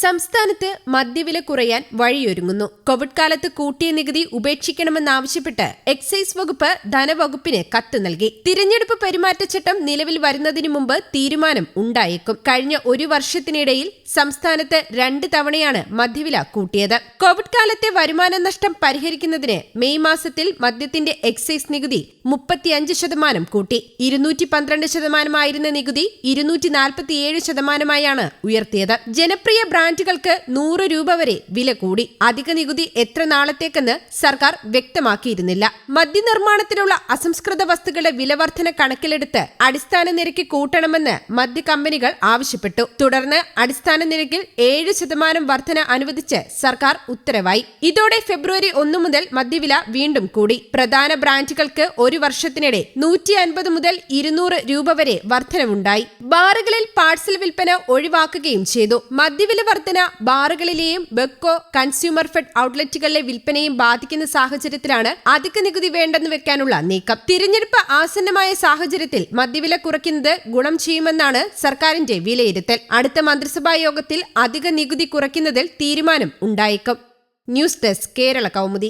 സംസ്ഥാനത്ത് മദ്യവില കുറയാൻ വഴിയൊരുങ്ങുന്നു. കോവിഡ് കാലത്ത് കൂട്ടിയ നികുതി ഉപേക്ഷിക്കണമെന്നാവശ്യപ്പെട്ട് എക്സൈസ് വകുപ്പ് ധനവകുപ്പിന് കത്ത് നൽകി. തിരഞ്ഞെടുപ്പ് പെരുമാറ്റച്ചട്ടം നിലവിൽ വരുന്നതിനു മുമ്പ് തീരുമാനം ഉണ്ടായേക്കും. കഴിഞ്ഞ ഒരു വർഷത്തിനിടയിൽ സംസ്ഥാനത്ത് 2 തവണയാണ് മദ്യവില കൂട്ടിയത്. കോവിഡ് കാലത്തെ വരുമാന നഷ്ടം പരിഹരിക്കുന്നതിന് മെയ് മാസത്തിൽ മദ്യത്തിന്റെ എക്സൈസ് നികുതി 35% കൂട്ടി. 212% നികുതി 247%-ആയാണ് ഉയർത്തിയത്. ജനപ്രിയ ബ്രാൻഡുകൾക്ക് 100 രൂപ വരെ വില കൂടി. അധിക നികുതി എത്ര നാളത്തേക്കെന്ന് സർക്കാർ വ്യക്തമാക്കിയിരുന്നില്ല. മദ്യനിർമ്മാണത്തിലുള്ള അസംസ്കൃത വസ്തുക്കളുടെ വിലവർധന കണക്കിലെടുത്ത് അടിസ്ഥാന നിരക്ക് കൂട്ടണമെന്ന് മദ്യകമ്പനികൾ ആവശ്യപ്പെട്ടു. തുടർന്ന് അടിസ്ഥാന നിരക്കിൽ 7% വർധന അനുവദിച്ച് സർക്കാർ ഉത്തരവായി. ഇതോടെ ഫെബ്രുവരി 1 മുതൽ മദ്യവില വീണ്ടും കൂടി. പ്രധാന ബ്രാൻഡുകൾക്ക് ഒരു വർഷത്തിനിടെ 150 മുതൽ 200 രൂപ വരെ വർധനവുണ്ടായി. ബാറുകളിൽ പാഴ്സൽ വിൽപ്പന ഒഴിവാക്കുകയും ചെയ്തു. മദ്യവില വർധന ബാറുകളിലെയും ബെക്കോ, കൺസ്യൂമർ ഫെഡ് ഔട്ട്ലെറ്റുകളിലെ വിൽപ്പനയും ബാധിക്കുന്ന സാഹചര്യത്തിലാണ് അധിക നികുതി വേണ്ടെന്ന് വെക്കാനുള്ള നീക്കം. തിരഞ്ഞെടുപ്പ് ആസന്നമായ സാഹചര്യത്തിൽ മദ്യവില കുറയ്ക്കുന്നത് ഗുണം ചെയ്യുമെന്നാണ് സർക്കാരിന്റെ വിലയിരുത്തൽ. അടുത്ത മന്ത്രിസഭാ യോഗത്തിൽ അധിക നികുതി കുറയ്ക്കുന്നതിൽ തീരുമാനം ഉണ്ടായേക്കും. News desk Kerala Kaumudi.